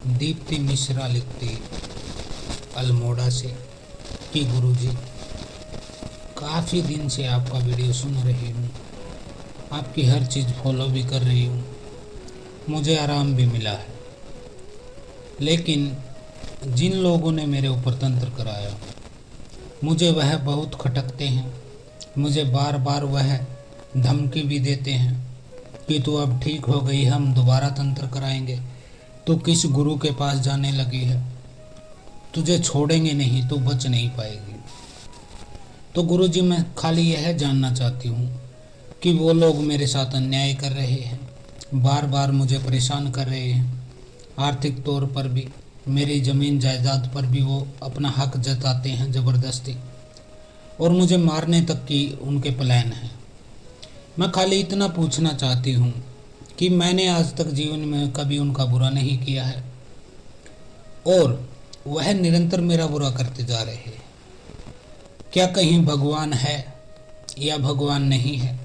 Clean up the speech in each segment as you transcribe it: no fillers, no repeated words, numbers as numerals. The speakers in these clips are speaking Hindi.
दीप्ति मिश्रा लिखती अल्मोड़ा से कि गुरुजी, काफ़ी दिन से आपका वीडियो सुन रही हूँ, आपकी हर चीज़ फॉलो भी कर रही हूँ, मुझे आराम भी मिला है। लेकिन जिन लोगों ने मेरे ऊपर तंत्र कराया, मुझे वह बहुत खटकते हैं। मुझे बार बार वह धमकी भी देते हैं कि तू अब ठीक हो गई, हम दोबारा तंत्र कराएंगे। तू किस गुरु के पास जाने लगी है, तुझे छोड़ेंगे नहीं, तू बच नहीं पाएगी। तो गुरुजी, मैं खाली यह जानना चाहती हूँ कि वो लोग मेरे साथ अन्याय कर रहे हैं, बार बार मुझे परेशान कर रहे हैं, आर्थिक तौर पर भी, मेरी ज़मीन जायदाद पर भी वो अपना हक जताते हैं ज़बरदस्ती, और मुझे मारने तक की उनके प्लान है। मैं खाली इतना पूछना चाहती हूँ कि मैंने आज तक जीवन में कभी उनका बुरा नहीं किया है, और वह निरंतर मेरा बुरा करते जा रहे हैं। क्या कहीं भगवान है या भगवान नहीं है?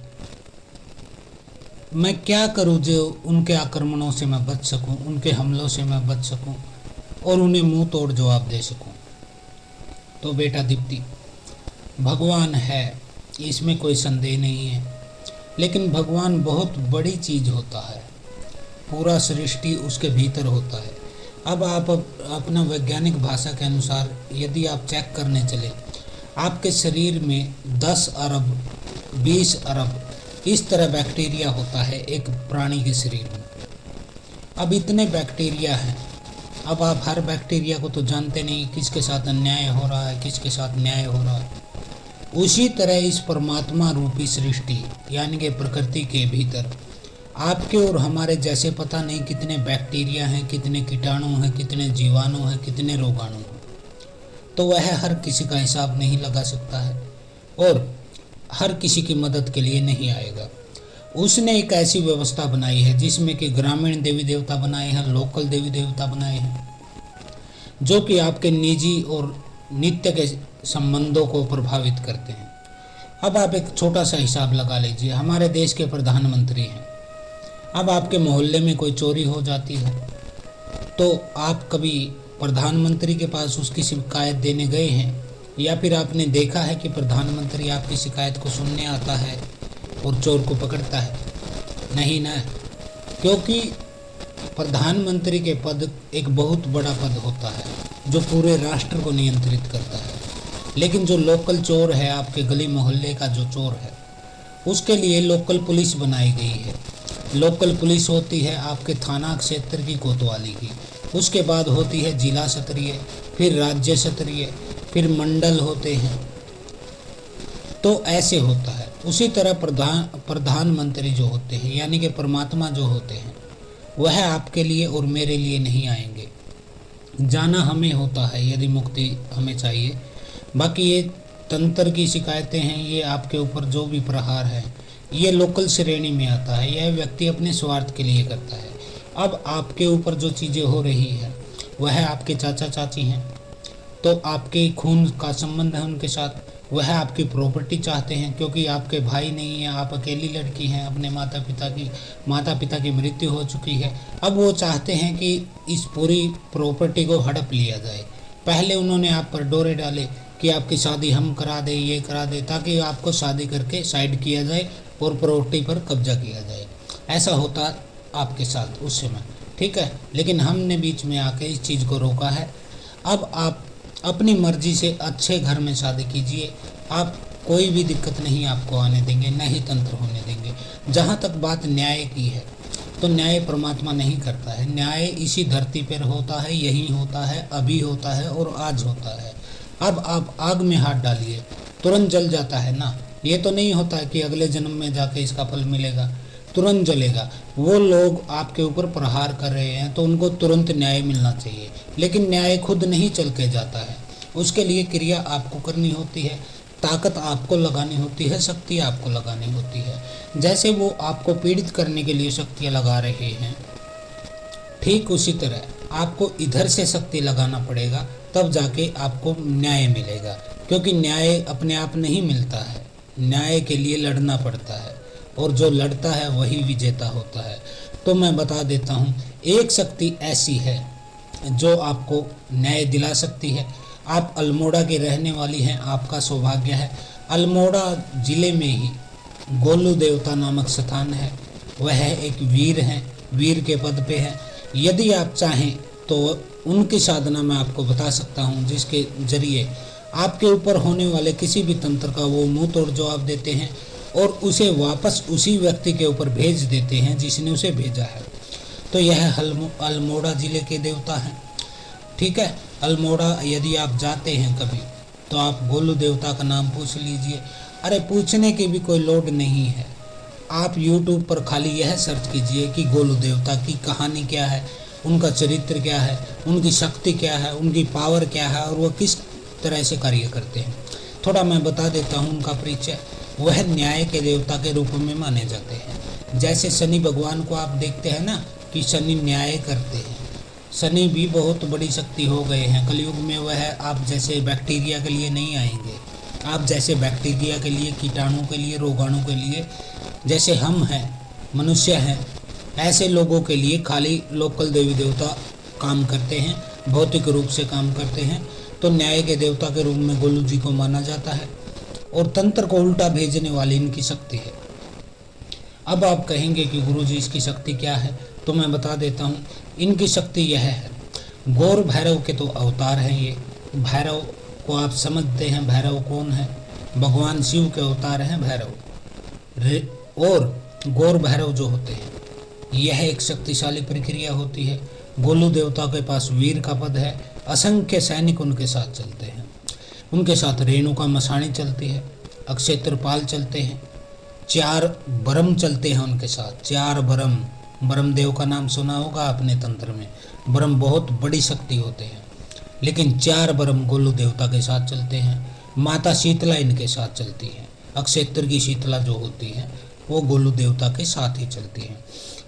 मैं क्या करूं जो उनके आक्रमणों से मैं बच सकूं, उनके हमलों से मैं बच सकूं और उन्हें मुंह तोड़ जवाब दे सकूं? तो बेटा दीप्ति, भगवान है, इसमें कोई संदेह नहीं है, लेकिन भगवान बहुत बड़ी चीज़ होता है, पूरा सृष्टि उसके भीतर होता है। अब आप अपना वैज्ञानिक भाषा के अनुसार यदि आप चेक करने चले, आपके शरीर में 10 अरब 20 अरब इस तरह बैक्टीरिया होता है एक प्राणी के शरीर में। अब इतने बैक्टीरिया हैं, अब आप हर बैक्टीरिया को तो जानते नहीं किसके साथ अन्याय हो रहा है, किसके साथ न्याय हो रहा है। उसी तरह इस परमात्मा रूपी सृष्टि यानी कि प्रकृति के भीतर आपके और हमारे जैसे पता नहीं कितने बैक्टीरिया हैं, कितने कीटाणु हैं, कितने जीवाणु हैं, कितने रोगाणु हैं। तो वह हर किसी का हिसाब नहीं लगा सकता है और हर किसी की मदद के लिए नहीं आएगा। उसने एक ऐसी व्यवस्था बनाई है जिसमें कि ग्रामीण देवी देवता बनाए हैं, लोकल देवी देवता बनाए हैं, जो कि आपके निजी और नित्य के संबंधों को प्रभावित करते हैं। अब आप एक छोटा सा हिसाब लगा लीजिए, हमारे देश के प्रधानमंत्री हैं। अब आपके मोहल्ले में कोई चोरी हो जाती है तो आप कभी प्रधानमंत्री के पास उसकी शिकायत देने गए हैं, या फिर आपने देखा है कि प्रधानमंत्री आपकी शिकायत को सुनने आता है और चोर को पकड़ता है? नहीं ना, क्योंकि प्रधानमंत्री के पद एक बहुत बड़ा पद होता है जो पूरे राष्ट्र को नियंत्रित करता है। लेकिन जो लोकल चोर है, आपके गली मोहल्ले का जो चोर है, उसके लिए लोकल पुलिस बनाई गई है। लोकल पुलिस होती है आपके थाना क्षेत्र की कोतवाली की, उसके बाद होती है जिला स्तरीय, फिर राज्य स्तरीय, फिर मंडल होते हैं। तो ऐसे होता है। उसी तरह प्रधानमंत्री जो होते हैं यानी कि परमात्मा जो होते हैं, वह आपके लिए और मेरे लिए नहीं आएंगे। जाना हमें होता है यदि मुक्ति हमें चाहिए। बाकी ये तंत्र की शिकायतें हैं, ये आपके ऊपर जो भी प्रहार है, ये लोकल श्रेणी में आता है। यह व्यक्ति अपने स्वार्थ के लिए करता है। अब आपके ऊपर जो चीज़ें हो रही है वह आपके चाचा चाची हैं, तो आपके खून का संबंध है उनके साथ। वह आपकी प्रॉपर्टी चाहते हैं क्योंकि आपके भाई नहीं है, आप अकेली लड़की हैं, अपने माता पिता की मृत्यु हो चुकी है। अब वो चाहते हैं कि इस पूरी प्रॉपर्टी को हड़प लिया जाए। पहले उन्होंने आप पर डोरे डाले कि आपकी शादी हम करा दें, ये करा दें, ताकि आपको शादी करके साइड किया जाए और प्रॉपर्टी पर कब्जा किया जाए। ऐसा होता आपके साथ उस समय, ठीक है। लेकिन हमने बीच में आके इस चीज़ को रोका है। अब आप अपनी मर्जी से अच्छे घर में शादी कीजिए, आप कोई भी दिक्कत नहीं आपको आने देंगे, न ही तंत्र होने देंगे। जहाँ तक बात न्याय की है, तो न्याय परमात्मा नहीं करता है। न्याय इसी धरती पर होता है, यही होता है, अभी होता है और आज होता है। अब आप आग में हाथ डालिए, तुरंत जल जाता है ना। ये तो नहीं होता है कि अगले जन्म में जाके इसका फल मिलेगा, तुरंत जलेगा। वो लोग आपके ऊपर प्रहार कर रहे हैं तो उनको तुरंत न्याय मिलना चाहिए, लेकिन न्याय खुद नहीं चल के जाता है। उसके लिए क्रिया आपको करनी होती है, ताकत आपको लगानी होती है, शक्ति आपको लगानी होती है। जैसे वो आपको पीड़ित करने के लिए शक्तियाँ लगा रहे हैं, ठीक उसी तरह आपको इधर से शक्ति लगाना पड़ेगा, तब जाके आपको न्याय मिलेगा। क्योंकि न्याय अपने आप नहीं मिलता है, न्याय के लिए लड़ना पड़ता है, और जो लड़ता है वही विजेता होता है। तो मैं बता देता हूँ, एक शक्ति ऐसी है जो आपको न्याय दिला सकती है। आप अल्मोड़ा की रहने वाली हैं, आपका सौभाग्य है। अल्मोड़ा जिले में ही गोलू देवता नामक स्थान है। वह एक वीर हैं, वीर के पद पे हैं। यदि आप चाहें तो उनकी साधना मैं आपको बता सकता हूं, जिसके जरिए आपके ऊपर होने वाले किसी भी तंत्र का वो मुंह तोड़ जवाब देते हैं और उसे वापस उसी व्यक्ति के ऊपर भेज देते हैं जिसने उसे भेजा है। तो यह अल्मोड़ा जिले के देवता हैं। ठीक है, अल्मोड़ा यदि आप जाते हैं कभी तो आप गोलू देवता का नाम पूछ लीजिए। अरे पूछने की भी कोई लोड नहीं है, आप YouTube पर खाली यह सर्च कीजिए कि गोलू देवता की कहानी क्या है, उनका चरित्र क्या है, उनकी शक्ति क्या है, उनकी पावर क्या है और वह किस तरह से कार्य करते हैं। थोड़ा मैं बता देता हूँ उनका परिचय। वह न्याय के देवता के रूप में माने जाते हैं। जैसे शनि भगवान को आप देखते हैं ना कि शनि न्याय करते हैं, शनि भी बहुत बड़ी शक्ति हो गए हैं। कलयुग में वह आप जैसे बैक्टीरिया के लिए नहीं आएंगे, आप जैसे बैक्टीरिया के लिए, कीटाणु के लिए, रोगाणु के लिए, जैसे हम हैं, मनुष्य हैं, ऐसे लोगों के लिए खाली लोकल देवी देवता काम करते हैं, भौतिक रूप से काम करते हैं। तो न्याय के देवता के रूप में गोलू जी को माना जाता है और तंत्र को उल्टा भेजने वाली इनकी शक्ति है। अब आप कहेंगे कि गुरु जी इसकी शक्ति क्या है, तो मैं बता देता हूँ। इनकी शक्ति यह है, गौर भैरव के तो अवतार हैं ये। भैरव को आप समझते हैं, भैरव कौन है? भगवान शिव के अवतार हैं भैरव। और गौर भैरव जो होते हैं, यह एक शक्तिशाली प्रक्रिया होती है। गोलू देवता के पास वीर का पद है, असंख्य सैनिक उनके साथ चलते हैं। उनके साथ रेणुका मसाणी चलती है, अक्षय त्रिपाल चलते हैं, 4 ब्रह्म चलते हैं उनके साथ। 4 ब्रह्म, ब्रह्मदेव का नाम सुना होगा आपने तंत्र में। ब्रह्म बहुत बड़ी शक्ति होते हैं, लेकिन 4 ब्रह्म गोलू देवता के साथ चलते हैं। माता शीतला इनके साथ चलती है। अक्षेत्र की शीतला जो होती है वो गोलू देवता के साथ ही चलती है।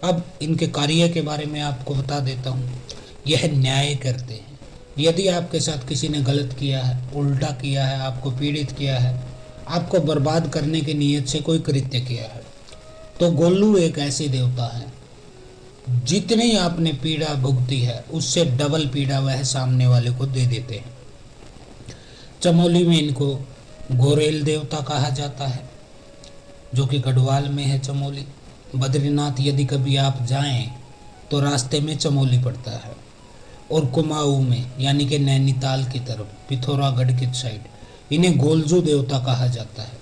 अब इनके कार्य के बारे में आपको बता देता हूँ। यह न्याय करते हैं। यदि आपके साथ किसी ने गलत किया है, उल्टा किया है, आपको पीड़ित किया है, आपको बर्बाद करने की नीयत से कोई कृत्य किया है, तो गोलू एक ऐसे देवता है, जितनी आपने पीड़ा भुगती है उससे डबल पीड़ा वह सामने वाले को दे देते हैं। चमोली में इनको गोरेल देवता कहा जाता है, जो कि गढ़वाल में है चमोली। बद्रीनाथ यदि कभी आप जाएं तो रास्ते में चमोली पड़ता है। और कुमाऊं में यानी कि नैनीताल की तरफ, पिथौरागढ़ की साइड, इन्हें गोलजू देवता कहा जाता है।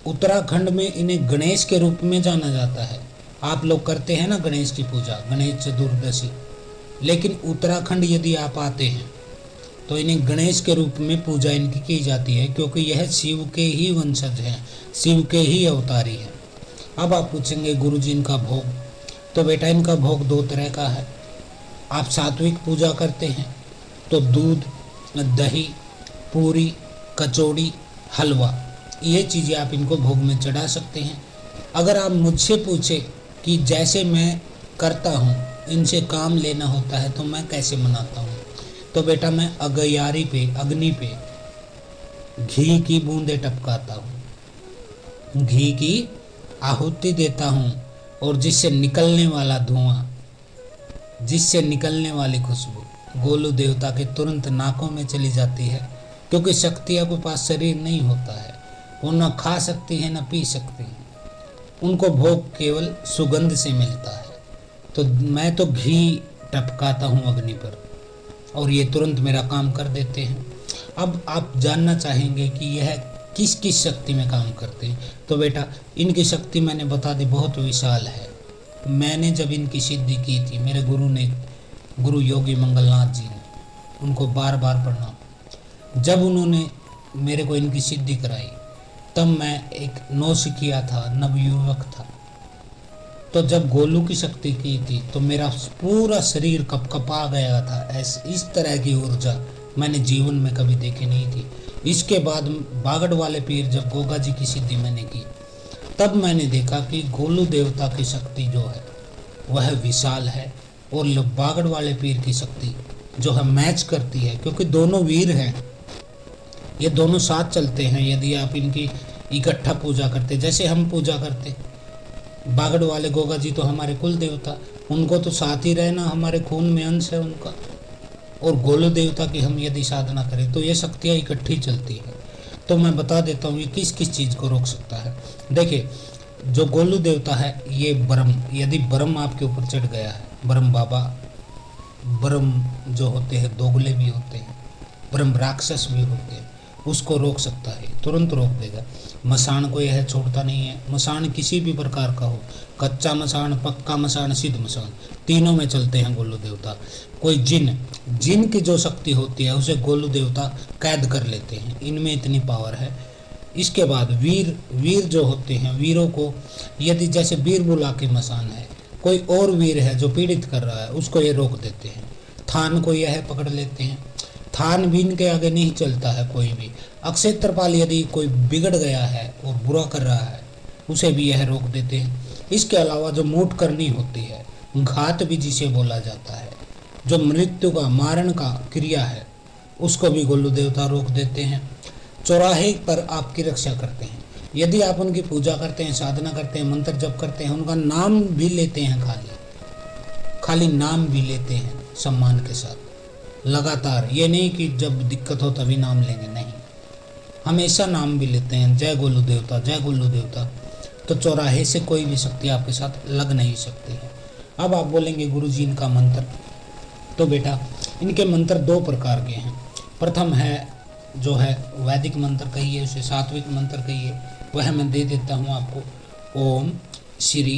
उत्तराखंड में इन्हें गणेश के रूप में जाना जाता है। आप लोग करते हैं ना गणेश की पूजा, गणेश चतुर्दशी, लेकिन उत्तराखंड यदि आप आते हैं तो इन्हें गणेश के रूप में पूजा इनकी की जाती है, क्योंकि यह शिव के ही वंशज हैं, शिव के ही अवतारी हैं। अब आप पूछेंगे गुरु जी इनका भोग, तो बेटा इनका भोग 2 तरह का है। आप सात्विक पूजा करते हैं तो दूध, दही, पूरी, कचौड़ी, हलवा, ये चीज़ें आप इनको भोग में चढ़ा सकते हैं। अगर आप मुझसे पूछे कि जैसे मैं करता हूँ, इनसे काम लेना होता है तो मैं कैसे मनाता हूँ, तो बेटा मैं अगयारी पे, अग्नि पे घी की बूंदें टपकाता हूँ, घी की आहुति देता हूँ, और जिससे निकलने वाला धुआं, जिससे निकलने वाली खुशबू गोलू देवता के तुरंत नाकों में चली जाती है। क्योंकि शक्तियों के पास शरीर नहीं होता है, वो न खा सकती है न पी सकती है, उनको भोग केवल सुगंध से मिलता है। तो मैं तो घी टपकाता हूँ अग्नि पर और ये तुरंत मेरा काम कर देते हैं। अब आप जानना चाहेंगे कि यह किस किस शक्ति में काम करते हैं, तो बेटा इनकी शक्ति मैंने बता दी बहुत विशाल है। मैंने जब इनकी सिद्धि की थी, मेरे गुरु ने, गुरु योगी मंगलनाथ जी ने, उनको बार बार प्रणाम, जब उन्होंने मेरे को इनकी सिद्धि कराई तब मैं एक नौसिखिया था, नवयुवक था। तो जब गोलू की शक्ति की थी तो मेरा पूरा शरीर कपकपा गया था। इस तरह की ऊर्जा मैंने जीवन में कभी देखी नहीं थी। इसके बाद बागड़ वाले पीर, जब गोगा जी की सिद्धि मैंने की, तब मैंने देखा कि गोलू देवता की शक्ति जो है वह विशाल है और बागड़ वाले पीर की शक्ति जो है मैच करती है, क्योंकि दोनों वीर हैं, ये दोनों साथ चलते हैं। यदि आप इनकी इकट्ठा पूजा करते, जैसे हम पूजा करते, बागड़ वाले गोगा जी तो हमारे कुल देवता, उनको तो साथ ही रहना, हमारे खून में अंश है उनका, और गोलू देवता की हम यदि साधना करें तो ये शक्तियाँ इकट्ठी चलती है। तो मैं बता देता हूँ ये किस किस चीज़ को रोक सकता है। देखिए, जो गोलू देवता है ये ब्रह्म, यदि ब्रह्म आपके ऊपर चढ़ गया है, ब्रह्म बाबा, ब्रह्म जो होते हैं दोगले भी होते हैं, ब्रह्म राक्षस भी होते हैं, उसको रोक सकता है, तुरंत रोक देगा। मसान को यह छोड़ता नहीं है। मसान किसी भी प्रकार का हो, कच्चा मसान, पक्का मसान, सिद्ध मसान, तीनों में चलते हैं गोलू देवता। कोई जिन की जो शक्ति होती है उसे गोलू देवता कैद कर लेते हैं, इनमें इतनी पावर है। इसके बाद वीर जो होते हैं, वीरों को यदि जैसे वीर बुला के मसान है, कोई और वीर है जो पीड़ित कर रहा है, उसको ये रोक देते हैं। थान को यह पकड़ लेते हैं, थान भी इनके आगे नहीं चलता है कोई भी। अक्षय तरपाल यदि कोई बिगड़ गया है और बुरा कर रहा है, उसे भी यह रोक देते हैं। इसके अलावा जो मूठ करनी होती है, घात भी जिसे बोला जाता है, जो मृत्यु का मारण का क्रिया है, उसको भी गोलू देवता रोक देते हैं। चौराहे पर आपकी रक्षा करते हैं। यदि आप उनकी पूजा करते हैं, साधना करते हैं, मंत्र जप करते हैं, उनका नाम भी लेते हैं, खाली नाम भी लेते हैं सम्मान के साथ लगातार, ये नहीं कि जब दिक्कत हो तभी नाम लेंगे, नहीं, हमेशा नाम भी लेते हैं, जय गोलू देवता, जय गोलू देवता। तो चौराहे से कोई भी शक्ति आपके साथ लग नहीं सकती है। अब आप बोलेंगे गुरुजी इनका मंत्र, तो बेटा इनके मंत्र दो प्रकार के हैं। प्रथम है जो है वैदिक मंत्र कहिए, उसे सात्विक मंत्र कहिए, वह मैं दे देता हूँ आपको। ओम श्री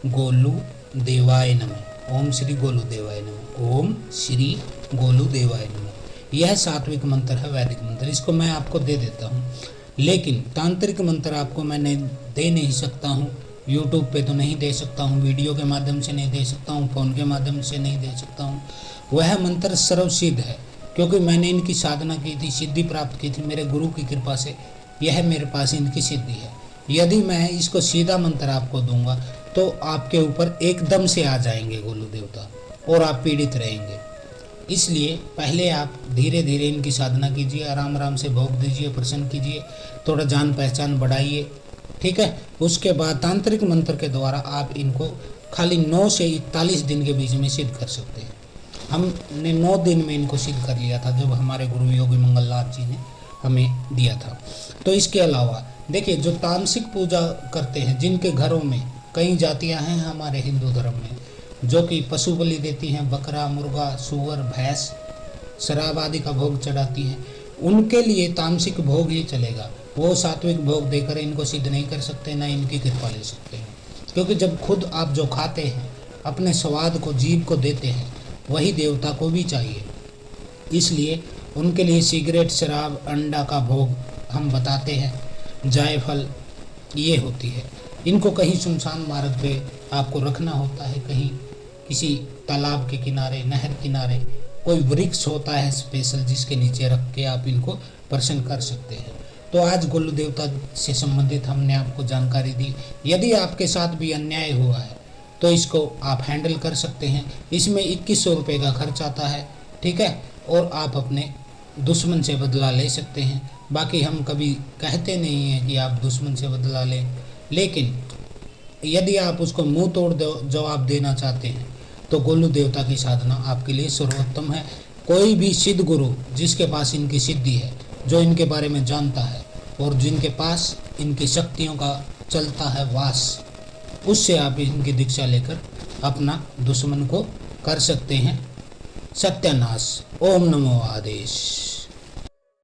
गोलू देवाय नमः, ओम श्री गोलू देवाय नमः, ओम श्री गोलू देवाय नमः। यह सात्विक मंत्र है, वैदिक मंत्र, इसको मैं आपको दे देता हूँ। लेकिन तांत्रिक मंत्र आपको मैंने दे नहीं सकता हूँ, यूट्यूब पे तो नहीं दे सकता हूँ, वीडियो के माध्यम से नहीं दे सकता हूँ, फ़ोन के माध्यम से नहीं दे सकता हूँ। वह मंत्र सर्वसिद्ध है, क्योंकि मैंने इनकी साधना की थी, सिद्धि प्राप्त की थी मेरे गुरु की कृपा से, यह मेरे पास इनकी सिद्धि है। यदि मैं इसको सीधा मंत्र आपको दूंगा तो आपके ऊपर एकदम से आ जाएंगे गोलू देवता और आप पीड़ित रहेंगे। इसलिए पहले आप धीरे धीरे इनकी साधना कीजिए, आराम आराम से भोग दीजिए, प्रसन्न कीजिए, थोड़ा जान पहचान बढ़ाइए, ठीक है। उसके बाद तांत्रिक मंत्र के द्वारा आप इनको खाली 9 से 41 दिन के बीच में सिद्ध कर सकते हैं। हमने 9 दिन में इनको सिद्ध कर लिया था, जब हमारे गुरु योगी मंगलनाथ जी ने हमें दिया था। तो इसके अलावा देखिए, जो तामसिक पूजा करते हैं, जिनके घरों में कई जातियां हैं हमारे हिंदू धर्म में, जो कि पशु बलि देती हैं, बकरा, मुर्गा, सूअर, भैंस, शराब आदि का भोग चढ़ाती हैं, उनके लिए तामसिक भोग ही चलेगा। वो सात्विक भोग देकर इनको सिद्ध नहीं कर सकते, ना इनकी कृपा ले सकते हैं। क्योंकि जब खुद आप जो खाते हैं, अपने स्वाद को, जीव को देते हैं, वही देवता को भी चाहिए। इसलिए उनके लिए सिगरेट, शराब, अंडा का भोग हम बताते हैं। जायफल ये होती है। इनको कहीं सुनसान मार्ग पे आपको रखना होता है, कहीं किसी तालाब के किनारे, नहर किनारे कोई वृक्ष होता है स्पेशल, जिसके नीचे रख के आप इनको प्रसन्न कर सकते हैं। तो आज गोलू देवता से संबंधित हमने आपको जानकारी दी। यदि आपके साथ भी अन्याय हुआ है तो इसको आप हैंडल कर सकते हैं। इसमें 2100 रुपये का खर्च आता है, ठीक है, और आप अपने दुश्मन से बदला ले सकते हैं। बाकी हम कभी कहते नहीं हैं कि आप दुश्मन से बदला लें, लेकिन यदि आप उसको मुंह तोड़ जवाब देना चाहते हैं तो गोलू देवता की साधना आपके लिए सर्वोत्तम है। कोई भी सिद्ध गुरु जिसके पास इनकी सिद्धि है, जो इनके बारे में जानता है और जिनके पास इनकी शक्तियों का चलता है वास, उससे आप इनकी दीक्षा लेकर अपना दुश्मन को कर सकते हैं सत्यानाश। ओम नमो आदेश।